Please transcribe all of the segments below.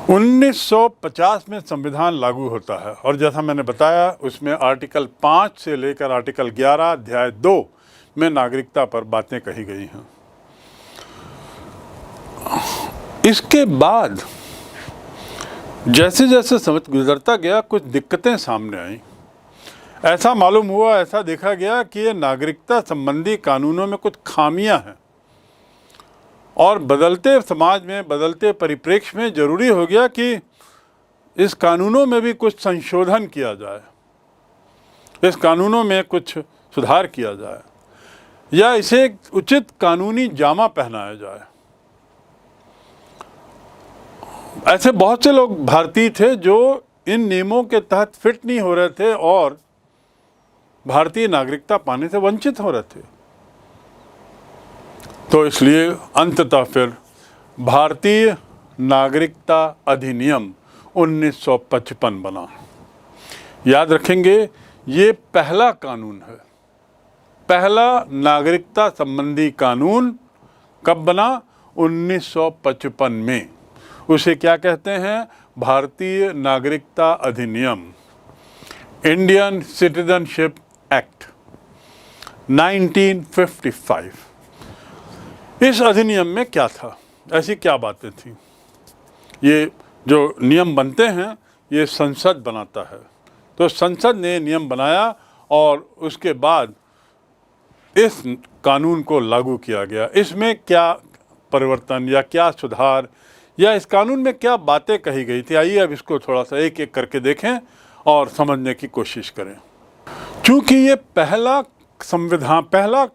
1950 में संविधान लागू होता है और जैसा मैंने बताया उसमें आर्टिकल 5 से लेकर आर्टिकल 11 अध्याय 2 में नागरिकता पर बातें कही गई हैं। इसके बाद जैसे जैसे समय गुजरता गया कुछ दिक्कतें सामने आईं। ऐसा मालूम हुआ, ऐसा देखा गया कि ये नागरिकता संबंधी कानूनों में कुछ खामियां हैं और बदलते समाज में, बदलते परिप्रेक्ष्य में ज़रूरी हो गया कि इस कानूनों में भी कुछ संशोधन किया जाए, इस कानूनों में कुछ सुधार किया जाए या इसे एक उचित कानूनी जामा पहनाया जाए। ऐसे बहुत से लोग भारतीय थे जो इन नियमों के तहत फिट नहीं हो रहे थे और भारतीय नागरिकता पाने से वंचित हो रहे थे। तो इसलिए अंततः फिर भारतीय नागरिकता अधिनियम 1955 बना। याद रखेंगे, ये पहला कानून है, पहला नागरिकता संबंधी कानून कब बना? 1955 में। उसे क्या कहते हैं? भारतीय नागरिकता अधिनियम, इंडियन सिटीजनशिप एक्ट 1955। इस अधिनियम में क्या था, ऐसी क्या बातें थी? ये जो नियम बनते हैं ये संसद बनाता है। तो संसद ने नियम बनाया और उसके बाद इस कानून को लागू किया गया। इसमें क्या परिवर्तन या क्या सुधार या इस कानून में क्या बातें कही गई थी, आइए अब इसको थोड़ा सा एक एक करके देखें और समझने की कोशिश करें। चूँकि ये पहला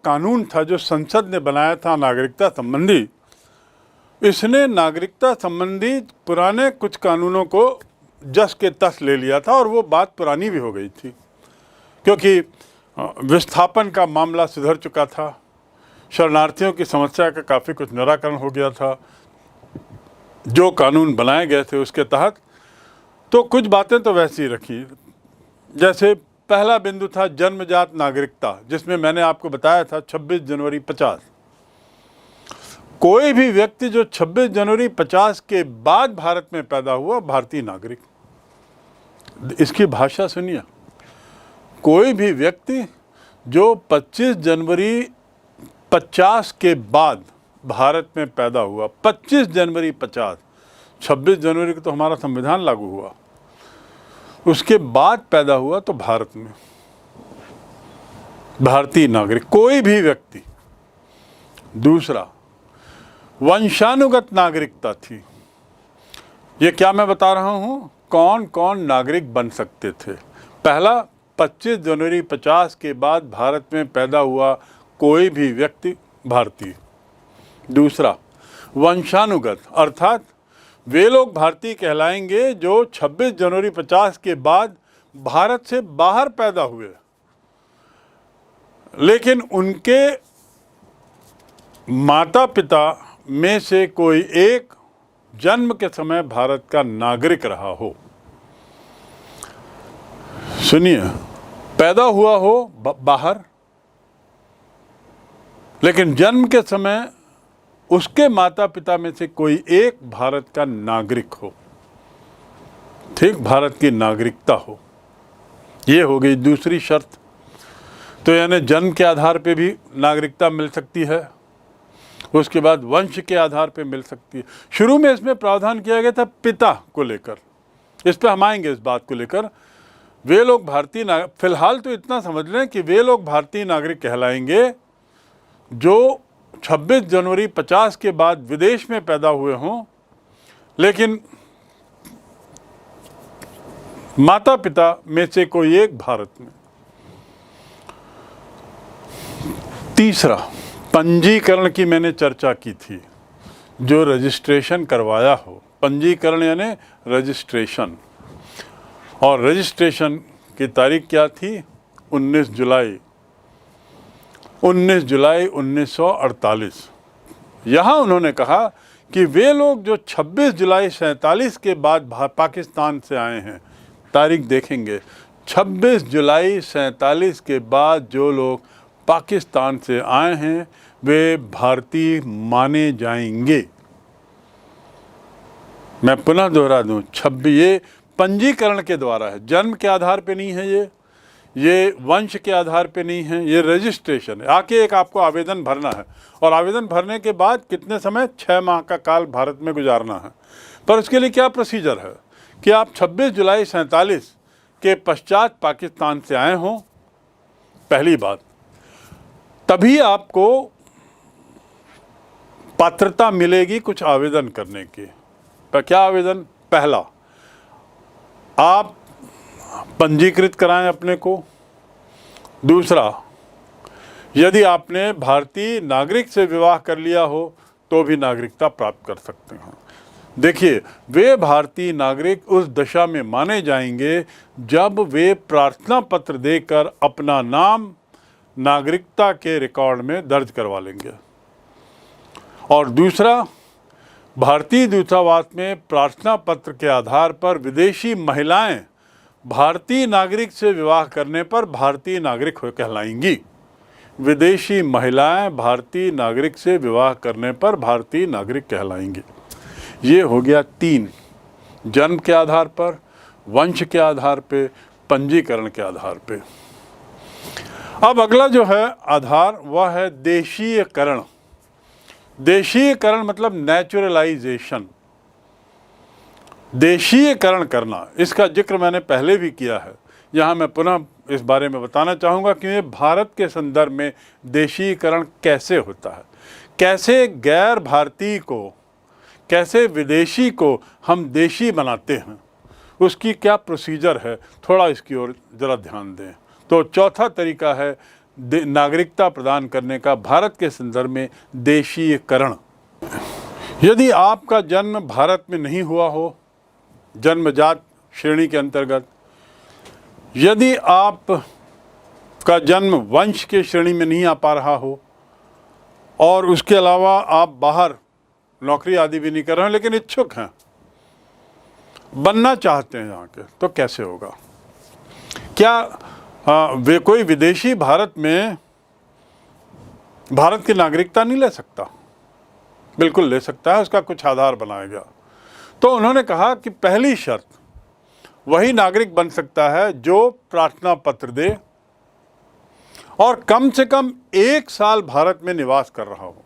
कानून था जो संसद ने बनाया था नागरिकता संबंधी, इसने नागरिकता संबंधी पुराने कुछ कानूनों को जस के तस ले लिया था और वो बात पुरानी भी हो गई थी क्योंकि विस्थापन का मामला सुधर चुका था, शरणार्थियों की समस्या का काफ़ी कुछ निराकरण हो गया था जो कानून बनाए गए थे उसके तहत। तो कुछ बातें तो वैसी ही रखी। जैसे पहला बिंदु था जन्मजात नागरिकता, जिसमें मैंने आपको बताया था 26 जनवरी 50। कोई भी व्यक्ति जो 26 जनवरी 50 के बाद भारत में पैदा हुआ भारतीय नागरिक। इसकी भाषा सुनिए, कोई भी व्यक्ति जो 25 जनवरी 50 के बाद भारत में पैदा हुआ, 25 जनवरी 50, 26 जनवरी को तो हमारा संविधान लागू हुआ, उसके बाद पैदा हुआ तो भारत में भारतीय नागरिक कोई भी व्यक्ति। दूसरा, वंशानुगत नागरिकता थी। ये क्या मैं बता रहा हूँ, कौन कौन नागरिक बन सकते थे। पहला, 25 जनवरी 50 के बाद भारत में पैदा हुआ कोई भी व्यक्ति भारतीय। दूसरा, वंशानुगत, अर्थात वे लोग भारतीय कहलाएंगे जो 26 जनवरी 50 के बाद भारत से बाहर पैदा हुए लेकिन उनके माता पिता में से कोई एक जन्म के समय भारत का नागरिक रहा हो। सुनिए, पैदा हुआ हो बाहर लेकिन जन्म के समय उसके माता पिता में से कोई एक भारत का नागरिक हो, ठीक, भारत की नागरिकता हो। ये हो गई दूसरी शर्त। तो यानी जन्म के आधार पे भी नागरिकता मिल सकती है, उसके बाद वंश के आधार पे मिल सकती है। शुरू में इसमें प्रावधान किया गया था पिता को लेकर, इस पे हम आएंगे, इस बात को लेकर। वे लोग भारतीय फिलहाल तो इतना समझ लें कि वे लोग भारतीय नागरिक कहलाएंगे जो 26 जनवरी 50 के बाद विदेश में पैदा हुए हों लेकिन माता पिता में से कोई एक भारत में। तीसरा, पंजीकरण की मैंने चर्चा की थी, जो रजिस्ट्रेशन करवाया हो। पंजीकरण यानी रजिस्ट्रेशन, और रजिस्ट्रेशन की तारीख क्या थी? 19 जुलाई 1948। यहाँ उन्होंने कहा कि वे लोग जो 26 जुलाई 47 के बाद पाकिस्तान से आए हैं, तारीख देखेंगे, 26 जुलाई 47 के बाद जो लोग पाकिस्तान से आए हैं वे भारतीय माने जाएंगे। मैं पुनः दोहरा दूं, 26 ये पंजीकरण के द्वारा है, जन्म के आधार पे नहीं है, ये वंश के आधार पे नहीं है, ये रजिस्ट्रेशन है। आके एक आपको आवेदन भरना है और आवेदन भरने के बाद कितने समय, 6 माह का काल भारत में गुजारना है। पर उसके लिए क्या प्रोसीजर है कि आप 26 जुलाई 47 के पश्चात पाकिस्तान से आए हों, पहली बात, तभी आपको पात्रता मिलेगी कुछ आवेदन करने की। पर क्या आवेदन? पहला, आप पंजीकृत कराएं अपने को। दूसरा, यदि आपने भारतीय नागरिक से विवाह कर लिया हो तो भी नागरिकता प्राप्त कर सकते हैं। देखिए, वे भारतीय नागरिक उस दशा में माने जाएंगे जब वे प्रार्थना पत्र देकर अपना नाम नागरिकता के रिकॉर्ड में दर्ज करवा लेंगे। और दूसरा, भारतीय दूतावास में प्रार्थना पत्र के आधार पर विदेशी महिलाएं भारतीय नागरिक से विवाह करने पर भारतीय नागरिक हो कहलाएंगी। विदेशी महिलाएं भारतीय नागरिक से विवाह करने पर भारतीय नागरिक कहलाएंगी। ये हो गया 3, जन्म के आधार पर, वंश के आधार पे, पंजीकरण के आधार पे। अब अगला जो है आधार, वह है देशीयकरण। देशीयकरण मतलब नेचुरलाइजेशन, देशीयकरण करना। इसका जिक्र मैंने पहले भी किया है, यहाँ मैं पुनः इस बारे में बताना चाहूँगा कि ये भारत के संदर्भ में देशीयकरण कैसे होता है, कैसे गैर भारतीय को, कैसे विदेशी को हम देशी बनाते हैं, उसकी क्या प्रोसीजर है, थोड़ा इसकी ओर ज़रा ध्यान दें। तो चौथा तरीका है नागरिकता प्रदान करने का भारत के संदर्भ में देशीयकरण। यदि आपका जन्म भारत में नहीं हुआ हो, जन्मजात श्रेणी के अंतर्गत, यदि आप का जन्म वंश के श्रेणी में नहीं आ पा रहा हो और उसके अलावा आप बाहर नौकरी आदि भी नहीं कर रहे हैं लेकिन इच्छुक हैं, बनना चाहते हैं यहाँ के, तो कैसे होगा? क्या वे कोई विदेशी भारत में भारत की नागरिकता नहीं ले सकता? बिल्कुल ले सकता है, उसका कुछ आधार बनाया गया। तो उन्होंने कहा कि पहली शर्त, वही नागरिक बन सकता है जो प्रार्थना पत्र दे और कम से कम 1 साल भारत में निवास कर रहा हो।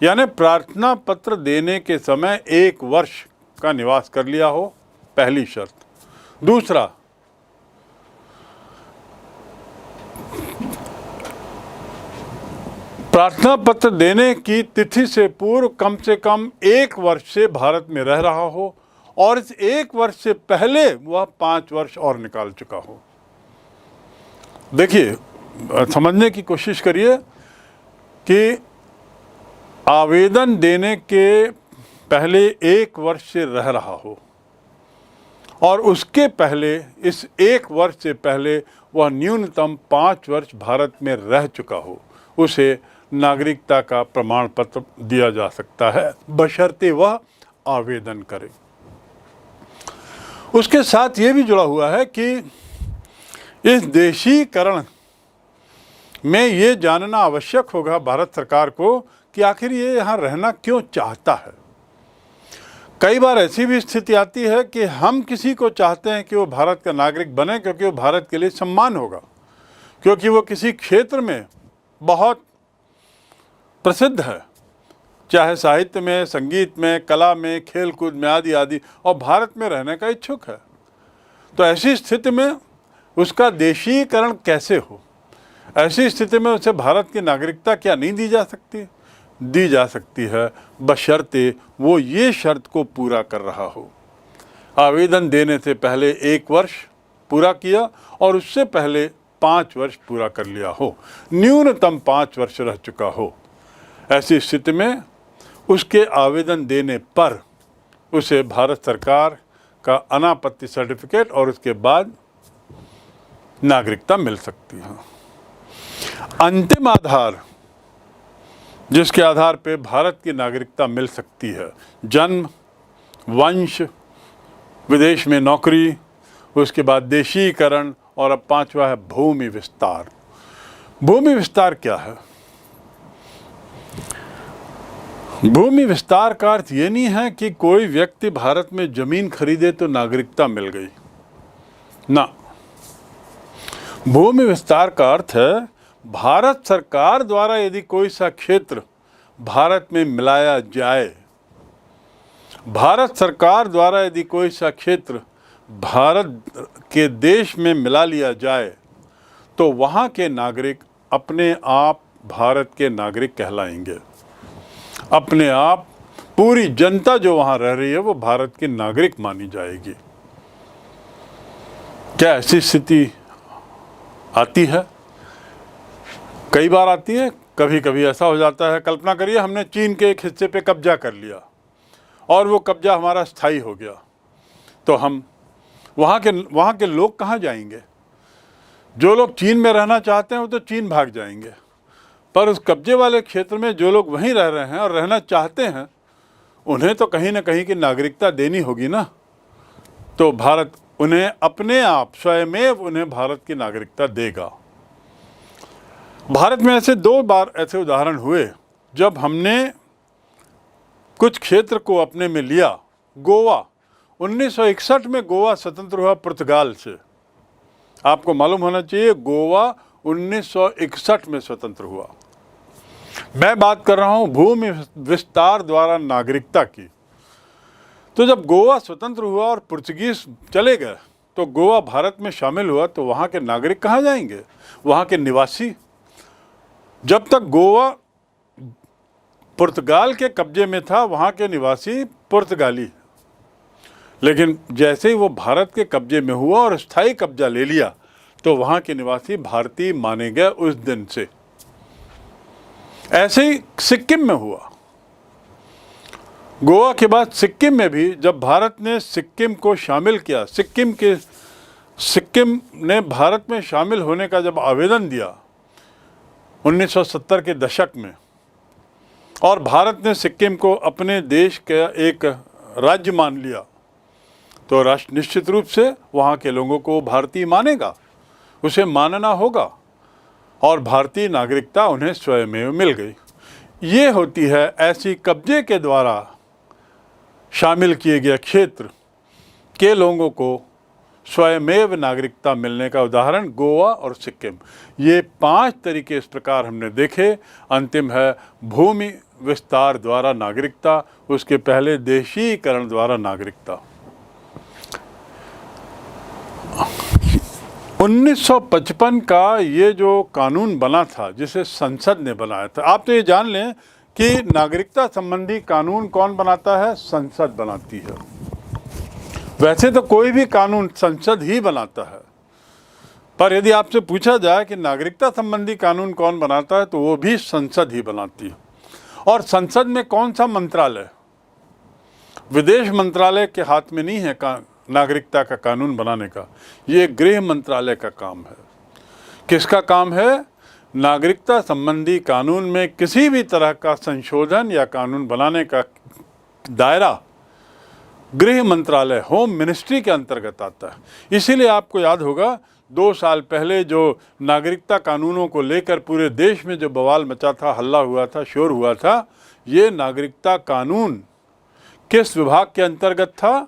यानी प्रार्थना पत्र देने के समय 1 वर्ष का निवास कर लिया हो, पहली शर्त। दूसरा, प्रार्थना पत्र देने की तिथि से पूर्व कम से कम 1 वर्ष से भारत में रह रहा हो और इस 1 वर्ष से पहले वह 5 वर्ष और निकाल चुका हो। देखिए, समझने की कोशिश करिए कि आवेदन देने के पहले 1 वर्ष से रह रहा हो और उसके पहले, इस 1 वर्ष से पहले वह न्यूनतम 5 वर्ष भारत में रह चुका हो, उसे नागरिकता का प्रमाण पत्र दिया जा सकता है, बशर्ते वह आवेदन करे। उसके साथ ये भी जुड़ा हुआ है कि इस देशीकरण में ये जानना आवश्यक होगा भारत सरकार को कि आखिर ये यहाँ रहना क्यों चाहता है। कई बार ऐसी भी स्थिति आती है कि हम किसी को चाहते हैं कि वो भारत का नागरिक बने क्योंकि वो भारत के लिए सम्मान होगा, क्योंकि वो किसी क्षेत्र में बहुत प्रसिद्ध है, चाहे साहित्य में, संगीत में, कला में, खेल कूद में आदि आदि, और भारत में रहने का इच्छुक है। तो ऐसी स्थिति में उसका देशीकरण कैसे हो? ऐसी स्थिति में उसे भारत की नागरिकता क्या नहीं दी जा सकती? दी जा सकती है, बशर्ते वो ये शर्त को पूरा कर रहा हो, आवेदन देने से पहले 1 वर्ष पूरा किया और उससे पहले 5 वर्ष पूरा कर लिया हो, न्यूनतम 5 वर्ष रह चुका हो। ऐसी स्थिति में उसके आवेदन देने पर उसे भारत सरकार का अनापत्ति सर्टिफिकेट और उसके बाद नागरिकता मिल सकती है। अंतिम आधार जिसके आधार पे भारत की नागरिकता मिल सकती है, जन्म, वंश, विदेश में नौकरी, उसके बाद देशीकरण और अब 5वां है भूमि विस्तार। भूमि विस्तार क्या है? भूमि विस्तार का अर्थ ये नहीं है कि कोई व्यक्ति भारत में जमीन खरीदे तो नागरिकता मिल गई ना। भूमि विस्तार का अर्थ है भारत सरकार द्वारा यदि कोई सा क्षेत्र भारत में मिलाया जाए, भारत सरकार द्वारा यदि कोई सा क्षेत्र भारत के देश में मिला लिया जाए तो वहाँ के नागरिक अपने आप भारत के नागरिक कहलाएंगे। अपने आप पूरी जनता जो वहाँ रह रही है वो भारत की नागरिक मानी जाएगी। क्या ऐसी स्थिति आती है? कई बार आती है, कभी कभी ऐसा हो जाता है। कल्पना करिए हमने चीन के एक हिस्से पे कब्जा कर लिया और वो कब्जा हमारा स्थायी हो गया, तो हम वहाँ के लोग कहाँ जाएंगे? जो लोग चीन में रहना चाहते हैं वो तो चीन भाग जाएंगे, पर उस कब्जे वाले क्षेत्र में जो लोग वहीं रह रहे हैं और रहना चाहते हैं उन्हें तो कहीं ना कहीं की नागरिकता देनी होगी ना। तो भारत उन्हें अपने आप स्वयमेव उन्हें भारत की नागरिकता देगा। भारत में ऐसे 2 बार ऐसे उदाहरण हुए जब हमने कुछ क्षेत्र को अपने में लिया। गोवा 1961 में गोवा स्वतंत्र हुआ पुर्तगाल से। आपको मालूम होना चाहिए गोवा 1961 में स्वतंत्र हुआ। मैं बात कर रहा हूं भूमि विस्तार द्वारा नागरिकता की। तो जब गोवा स्वतंत्र हुआ और पुर्तगीज चले गए तो गोवा भारत में शामिल हुआ, तो वहाँ के नागरिक कहाँ जाएंगे? वहाँ के निवासी। जब तक गोवा पुर्तगाल के कब्जे में था वहाँ के निवासी पुर्तगाली, लेकिन जैसे ही वो भारत के कब्जे में हुआ और स्थायी कब्जा ले लिया तो वहाँ के निवासी भारतीय माने गए उस दिन से। ऐसे ही सिक्किम में हुआ। गोवा के बाद सिक्किम में भी जब भारत ने सिक्किम को शामिल किया, सिक्किम ने भारत में शामिल होने का जब आवेदन दिया 1970 के दशक में, और भारत ने सिक्किम को अपने देश का एक राज्य मान लिया, तो राष्ट्र निश्चित रूप से वहाँ के लोगों को भारतीय मानेगा, उसे मानना होगा, और भारतीय नागरिकता उन्हें स्वयमेव मिल गई। ये होती है ऐसी कब्जे के द्वारा शामिल किए गए क्षेत्र के लोगों को स्वयमेव नागरिकता मिलने का उदाहरण गोवा और सिक्किम। ये 5 तरीके इस प्रकार हमने देखे। अंतिम है भूमि विस्तार द्वारा नागरिकता, उसके पहले देशीकरण द्वारा नागरिकता। 1955 का ये जो कानून बना था जिसे संसद ने बनाया था, आप तो ये जान लें कि नागरिकता संबंधी कानून कौन बनाता है? संसद बनाती है। वैसे तो कोई भी कानून संसद ही बनाता है, पर यदि आपसे पूछा जाए कि नागरिकता संबंधी कानून कौन बनाता है तो वो भी संसद ही बनाती है। और संसद में कौन सा मंत्रालय? विदेश मंत्रालय के हाथ में नहीं है नागरिकता का कानून बनाने का, ये गृह मंत्रालय का काम है। किसका काम है? नागरिकता संबंधी कानून में किसी भी तरह का संशोधन या कानून बनाने का दायरा गृह मंत्रालय, होम मिनिस्ट्री के अंतर्गत आता है। इसीलिए आपको याद होगा 2 साल पहले जो नागरिकता कानूनों को लेकर पूरे देश में जो बवाल मचा था, हल्ला हुआ था, शोर हुआ था, ये नागरिकता कानून किस विभाग के अंतर्गत था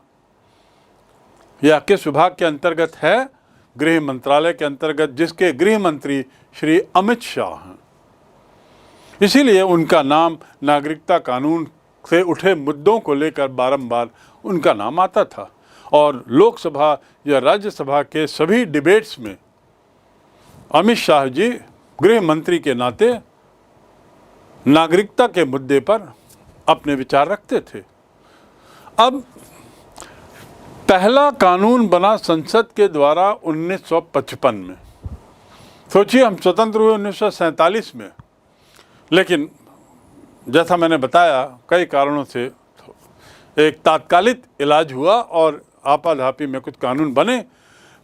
या किस विभाग के अंतर्गत है? गृह मंत्रालय के अंतर्गत, जिसके गृह मंत्री श्री अमित शाह हैं। इसीलिए उनका नाम नागरिकता कानून से उठे मुद्दों को लेकर बारंबार उनका नाम आता था, और लोकसभा या राज्यसभा के सभी डिबेट्स में अमित शाह जी गृह मंत्री के नाते नागरिकता के मुद्दे पर अपने विचार रखते थे। अब पहला कानून बना संसद के द्वारा 1955 में। सोचिए हम स्वतंत्र हुए 1947 में, लेकिन जैसा मैंने बताया कई कारणों से एक तात्कालिक इलाज हुआ और आपाधापी में कुछ कानून बने,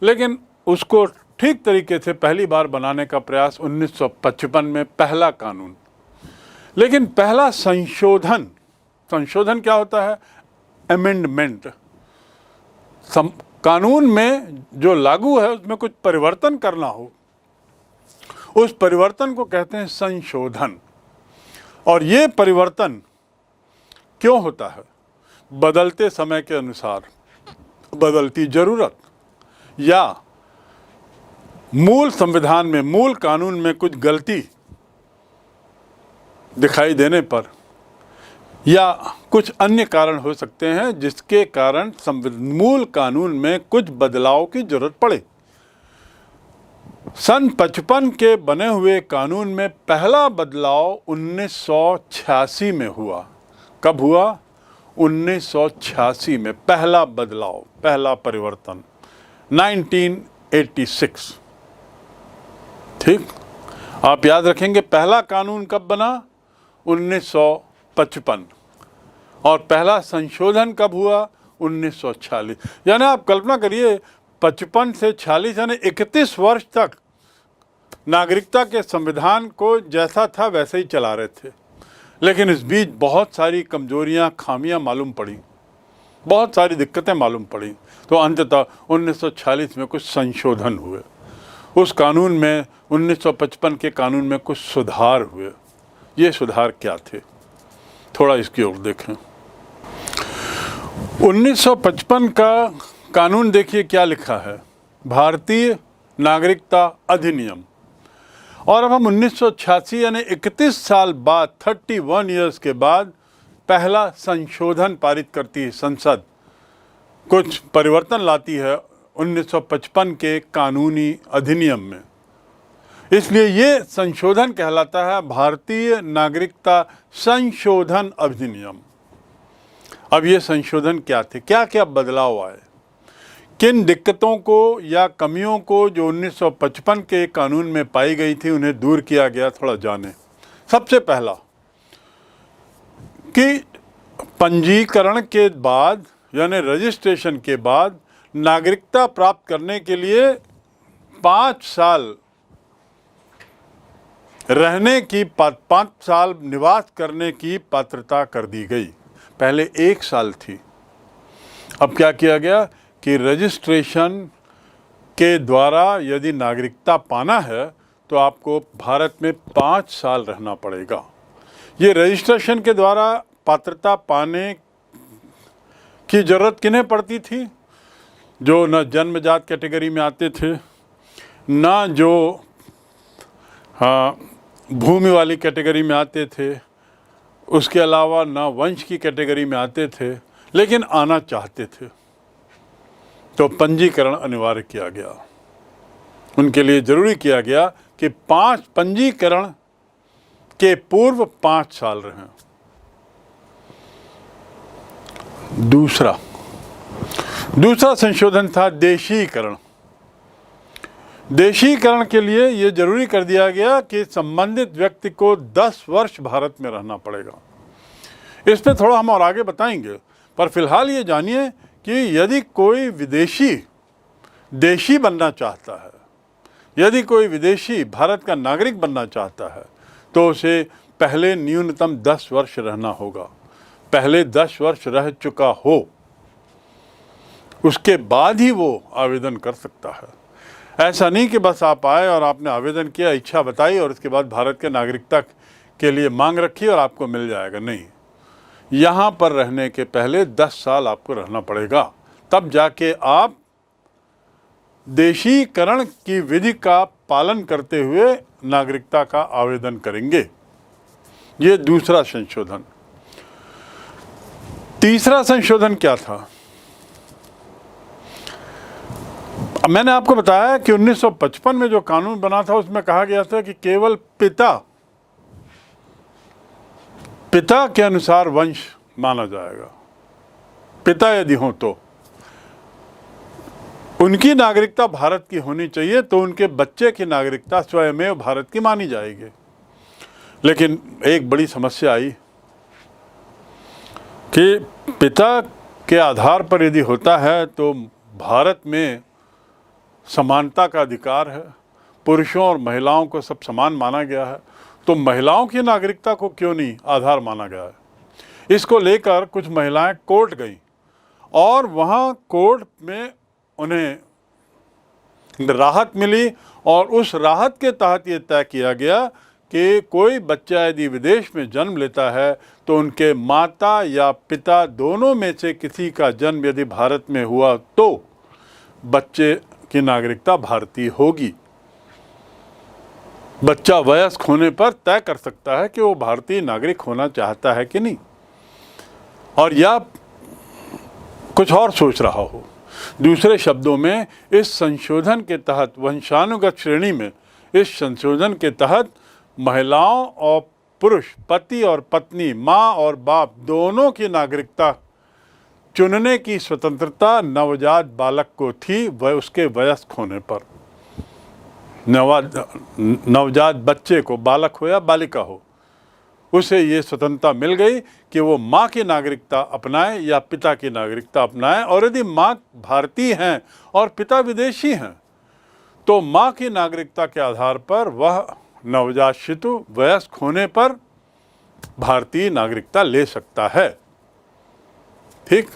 लेकिन उसको ठीक तरीके से पहली बार बनाने का प्रयास 1955 में पहला कानून। लेकिन पहला संशोधन क्या होता है? अमेंडमेंट। कानून में जो लागू है उसमें कुछ परिवर्तन करना हो, उस परिवर्तन को कहते हैं संशोधन। और ये परिवर्तन क्यों होता है? बदलते समय के अनुसार, बदलती ज़रूरत, या मूल संविधान में, मूल कानून में कुछ गलती दिखाई देने पर, या कुछ अन्य कारण हो सकते हैं जिसके कारण मूल कानून में कुछ बदलाव की जरूरत पड़े। सन 55 के बने हुए कानून में पहला बदलाव 1986 में हुआ। कब हुआ? 1986 में पहला बदलाव, पहला परिवर्तन, 1986। ठीक, आप याद रखेंगे पहला कानून कब बना? 1955। और पहला संशोधन कब हुआ? 1946। यानी आप कल्पना करिए 55 से 46 यानी 31 वर्ष तक नागरिकता के संविधान को जैसा था वैसे ही चला रहे थे। लेकिन इस बीच बहुत सारी कमजोरियां, खामियां मालूम पड़ी, बहुत सारी दिक्कतें मालूम पड़ी। तो अंततः 1946 में कुछ संशोधन हुए। उस कानून में, 1955 के कानून में कुछ सुधार हुए। ये सुधार क्या थे? थोड़ा इसकी ओर देखें। 1955 का कानून देखिए क्या लिखा है, भारतीय नागरिकता अधिनियम। और अब हम 1986 यानी 31 साल बाद, 31 ईयर्स के बाद पहला संशोधन पारित करती है संसद, कुछ परिवर्तन लाती है 1955 के कानूनी अधिनियम में। इसलिए ये संशोधन कहलाता है भारतीय नागरिकता संशोधन अधिनियम। अब ये संशोधन क्या थे, क्या क्या बदलाव आए, किन दिक्कतों को या कमियों को जो 1955 के कानून में पाई गई थी उन्हें दूर किया गया, थोड़ा जाने। सबसे पहला कि पंजीकरण के बाद यानी रजिस्ट्रेशन के बाद नागरिकता प्राप्त करने के लिए 5 साल रहने की, 5 साल निवास करने की पात्रता कर दी गई। पहले 1 साल थी। अब क्या किया गया कि रजिस्ट्रेशन के द्वारा यदि नागरिकता पाना है तो आपको भारत में 5 साल रहना पड़ेगा। ये रजिस्ट्रेशन के द्वारा पात्रता पाने की ज़रूरत किन्हें पड़ती थी? जो न जन्मजात कैटेगरी में आते थे, ना जो भूमि वाली कैटेगरी में आते थे, उसके अलावा ना वंश की कैटेगरी में आते थे, लेकिन आना चाहते थे। तो पंजीकरण अनिवार्य किया गया। उनके लिए ज़रूरी किया गया कि 5 पंजीकरण के पूर्व 5 साल रहें। दूसरा संशोधन था देशीकरण। देशीकरण के लिए ये जरूरी कर दिया गया कि संबंधित व्यक्ति को 10 वर्ष भारत में रहना पड़ेगा। इस पे थोड़ा हम और आगे बताएंगे, पर फिलहाल ये जानिए कि यदि कोई विदेशी देशी बनना चाहता है, यदि कोई विदेशी भारत का नागरिक बनना चाहता है, तो उसे पहले न्यूनतम 10 वर्ष रहना होगा। पहले 10 वर्ष रह चुका हो, उसके बाद ही वो आवेदन कर सकता है। ऐसा नहीं कि बस आप आए और आपने आवेदन किया, इच्छा बताई और उसके बाद भारत के नागरिकता के लिए मांग रखी और आपको मिल जाएगा। नहीं, यहाँ पर रहने के पहले 10 साल आपको रहना पड़ेगा, तब जाके आप देशीकरण की विधि का पालन करते हुए नागरिकता का आवेदन करेंगे। ये दूसरा संशोधन। तीसरा संशोधन क्या था? मैंने आपको बताया कि 1955 में जो कानून बना था उसमें कहा गया था कि केवल पिता के अनुसार वंश माना जाएगा। पिता यदि हो तो उनकी नागरिकता भारत की होनी चाहिए, तो उनके बच्चे की नागरिकता स्वयमेव भारत की मानी जाएगी। लेकिन एक बड़ी समस्या आई कि पिता के आधार पर यदि होता है तो भारत में समानता का अधिकार है, पुरुषों और महिलाओं को सब समान माना गया है, तो महिलाओं की नागरिकता को क्यों नहीं आधार माना गया है? इसको लेकर कुछ महिलाएं कोर्ट गईं और वहाँ कोर्ट में उन्हें राहत मिली और उस राहत के तहत ये तय किया गया कि कोई बच्चा यदि विदेश में जन्म लेता है तो उनके माता या पिता दोनों में से किसी का जन्म यदि भारत में हुआ तो बच्चे की नागरिकता भारतीय होगी। बच्चा वयस्क होने पर तय कर सकता है कि वो भारतीय नागरिक होना चाहता है कि नहीं, और या कुछ और सोच रहा हो। दूसरे शब्दों में, इस संशोधन के तहत वंशानुगत श्रेणी में इस संशोधन के तहत महिलाओं और पुरुष, पति और पत्नी, माँ और बाप दोनों की नागरिकता चुनने की स्वतंत्रता नवजात बालक को थी, वह उसके वयस्क होने पर। नवजात बच्चे को, बालक हो या बालिका हो, उसे ये स्वतंत्रता मिल गई कि वो माँ की नागरिकता अपनाए या पिता की नागरिकता अपनाए। और यदि माँ भारतीय हैं और पिता विदेशी हैं तो माँ की नागरिकता के आधार पर वह नवजात शिशु वयस्क होने पर भारतीय नागरिकता ले सकता है। ठीक,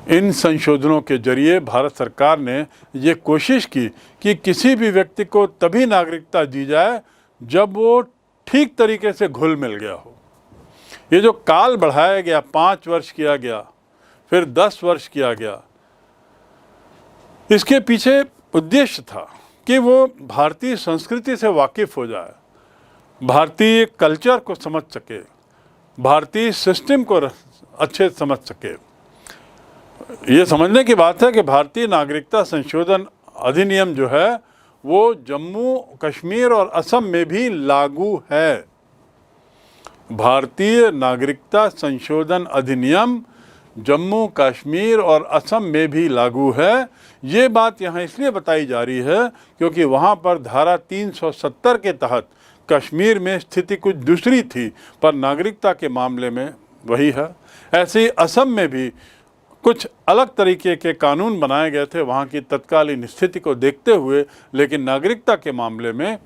इन संशोधनों के जरिए भारत सरकार ने ये कोशिश की कि किसी भी व्यक्ति को तभी नागरिकता दी जाए जब वो ठीक तरीके से घुल मिल गया हो। ये जो काल बढ़ाया गया, 5 वर्ष किया गया, फिर 10 वर्ष किया गया, इसके पीछे उद्देश्य था कि वो भारतीय संस्कृति से वाकिफ हो जाए, भारतीय कल्चर को समझ सके, भारतीय सिस्टम को अच्छे से समझ सके। ये समझने की बात है कि भारतीय नागरिकता संशोधन अधिनियम जो है वो जम्मू कश्मीर और असम में भी लागू है। भारतीय नागरिकता संशोधन अधिनियम जम्मू कश्मीर और असम में भी लागू है। ये बात यहाँ इसलिए बताई जा रही है क्योंकि वहाँ पर धारा 370 के तहत कश्मीर में स्थिति कुछ दूसरी थी, पर नागरिकता के मामले में वही है। ऐसे ही असम में भी कुछ अलग तरीके के कानून बनाए गए थे वहाँ की तत्कालीन स्थिति को देखते हुए, लेकिन नागरिकता के मामले में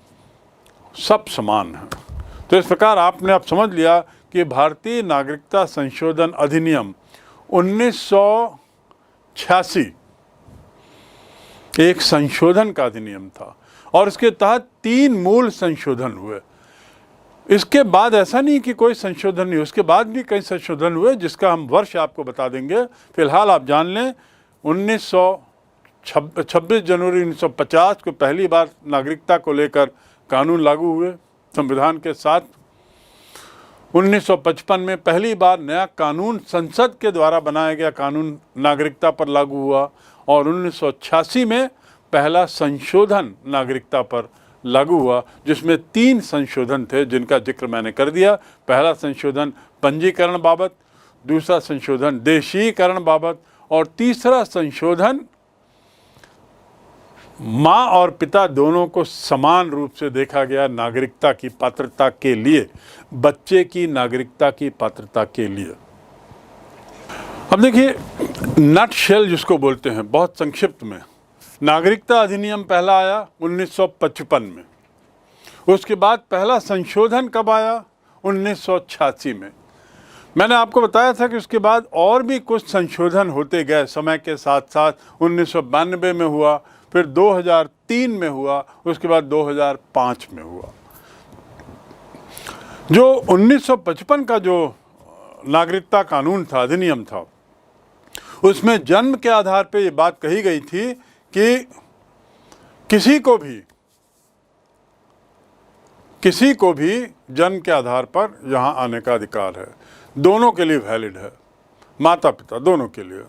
सब समान हैं। तो इस प्रकार आपने अब समझ लिया कि भारतीय नागरिकता संशोधन अधिनियम 1986 एक संशोधन का अधिनियम था और इसके तहत 3 मूल संशोधन हुए। इसके बाद ऐसा नहीं कि कोई संशोधन नहीं, उसके बाद भी कई संशोधन हुए जिसका हम वर्ष आपको बता देंगे। फिलहाल आप जान लें 26 जनवरी 1950 को पहली बार नागरिकता को लेकर कानून लागू हुए संविधान के साथ। 1955 में पहली बार नया कानून संसद के द्वारा बनाया गया कानून नागरिकता पर लागू हुआ और 1986 में पहला संशोधन नागरिकता पर लागू हुआ, जिसमें 3 संशोधन थे जिनका जिक्र मैंने कर दिया। पहला संशोधन पंजीकरण बाबत, दूसरा संशोधन देशीकरण बाबत और तीसरा संशोधन माँ और पिता दोनों को समान रूप से देखा गया नागरिकता की पात्रता के लिए, बच्चे की नागरिकता की पात्रता के लिए। अब देखिए, नट शेल जिसको बोलते हैं, बहुत संक्षिप्त में, नागरिकता अधिनियम पहला आया 1955 में। उसके बाद पहला संशोधन कब आया? 1986 में। मैंने आपको बताया था कि उसके बाद और भी कुछ संशोधन होते गए समय के साथ साथ। 1992 में हुआ, फिर 2003 में हुआ, उसके बाद 2005 में हुआ। जो 1955 का जो नागरिकता कानून था, अधिनियम था, उसमें जन्म के आधार पर ये बात कही गई थी कि किसी को भी जन्म के आधार पर यहाँ आने का अधिकार है, दोनों के लिए वैलिड है, माता पिता दोनों के लिए।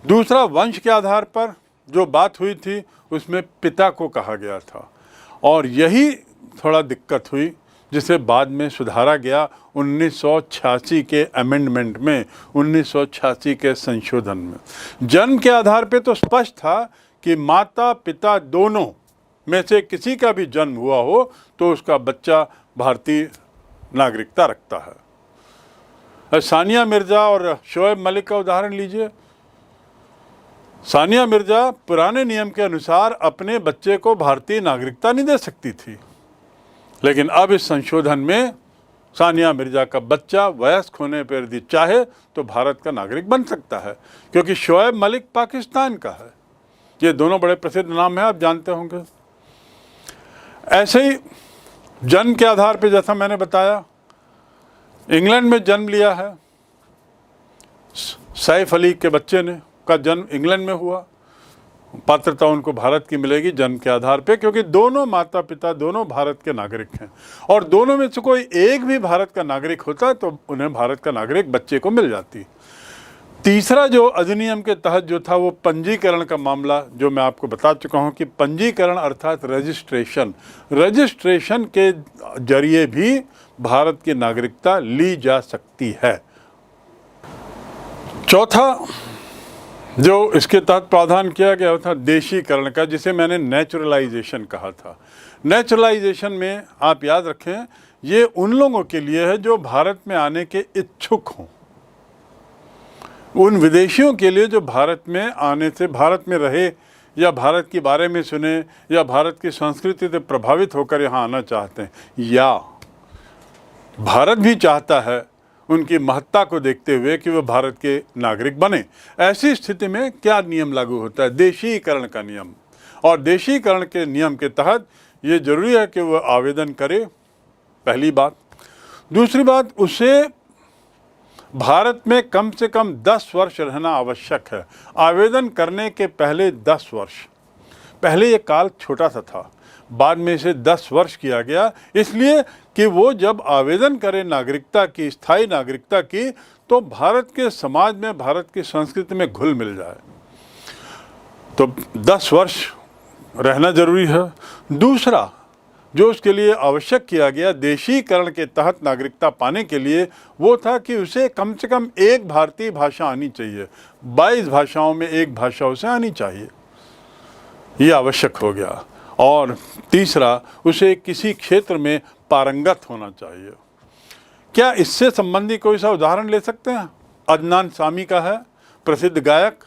दूसरा, वंश के आधार पर जो बात हुई थी उसमें पिता को कहा गया था और यही थोड़ा दिक्कत हुई जिसे बाद में सुधारा गया 1986 के अमेंडमेंट में, 1986 के संशोधन में। जन्म के आधार पे तो स्पष्ट था कि माता पिता दोनों में से किसी का भी जन्म हुआ हो तो उसका बच्चा भारतीय नागरिकता रखता है। सानिया मिर्ज़ा और शोएब मलिक का उदाहरण लीजिए। सानिया मिर्ज़ा पुराने नियम के अनुसार अपने बच्चे को भारतीय नागरिकता नहीं दे सकती थी, लेकिन अब इस संशोधन में सानिया मिर्ज़ा का बच्चा वयस्क होने पर यदि चाहे तो भारत का नागरिक बन सकता है, क्योंकि शोएब मलिक पाकिस्तान का है। ये दोनों बड़े प्रसिद्ध नाम हैं, आप जानते होंगे। ऐसे ही जन्म के आधार पे, जैसा मैंने बताया, इंग्लैंड में जन्म लिया है, सैफ अली के बच्चे ने का जन्म इंग्लैंड में हुआ, पात्रता उनको भारत की मिलेगी जन्म के आधार पे, क्योंकि दोनों माता पिता दोनों भारत के नागरिक हैं, और दोनों में से कोई एक भी भारत का नागरिक होता तो उन्हें भारत का नागरिक बच्चे को मिल जाती। तीसरा जो अधिनियम के तहत जो था वो पंजीकरण का मामला, जो मैं आपको बता चुका हूं कि पंजीकरण अर्थात रजिस्ट्रेशन के जरिए भी भारत की नागरिकता ली जा सकती है। चौथा जो इसके तहत प्रावधान किया गया था देशीकरण का, जिसे मैंने नेचुरलाइजेशन कहा था। नेचुरलाइजेशन में आप याद रखें, ये उन लोगों के लिए है जो भारत में आने के इच्छुक हों, उन विदेशियों के लिए जो भारत में आने से, भारत में रहे या भारत के बारे में सुने या भारत की संस्कृति से प्रभावित होकर यहाँ आना चाहते हैं, या भारत भी चाहता है उनकी महत्ता को देखते हुए कि वह भारत के नागरिक बने। ऐसी स्थिति में क्या नियम लागू होता है? देशीकरण का नियम। और देशीकरण के नियम के तहत ये जरूरी है कि वह आवेदन करे, पहली बात। दूसरी बात, उसे भारत में कम से कम 10 वर्ष रहना आवश्यक है। आवेदन करने के पहले 10 वर्ष, पहले ये काल छोटा सा था, बाद में इसे 10 वर्ष किया गया, इसलिए कि वो जब आवेदन करे नागरिकता की, स्थायी नागरिकता की, तो भारत के समाज में, भारत की संस्कृति में घुल मिल जाए। तो 10 वर्ष रहना जरूरी है। दूसरा जो उसके लिए आवश्यक किया गया देशीकरण के तहत नागरिकता पाने के लिए, वो था कि उसे कम से कम एक भारतीय भाषा आनी चाहिए। 22 भाषाओं में एक भाषा उसे आनी चाहिए, ये आवश्यक हो गया। और तीसरा, उसे किसी क्षेत्र में पारंगत होना चाहिए। क्या इससे संबंधी कोई सा उदाहरण ले सकते हैं? अदनान सामी का है, प्रसिद्ध गायक,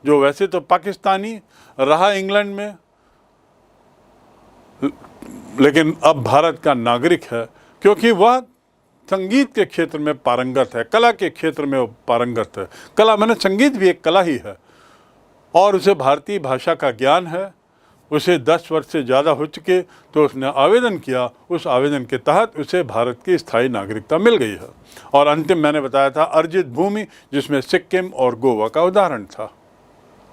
जो वैसे तो पाकिस्तानी रहा इंग्लैंड में, लेकिन अब भारत का नागरिक है, क्योंकि वह संगीत के क्षेत्र में पारंगत है, कला के क्षेत्र में वो पारंगत है। कला माने संगीत भी एक कला ही है, और उसे भारतीय भाषा का ज्ञान है। उसे 10 वर्ष से ज़्यादा हो चुके, तो उसने आवेदन किया, उस आवेदन के तहत उसे भारत की स्थायी नागरिकता मिल गई है। और अंतिम मैंने बताया था अर्जित भूमि, जिसमें सिक्किम और गोवा का उदाहरण था।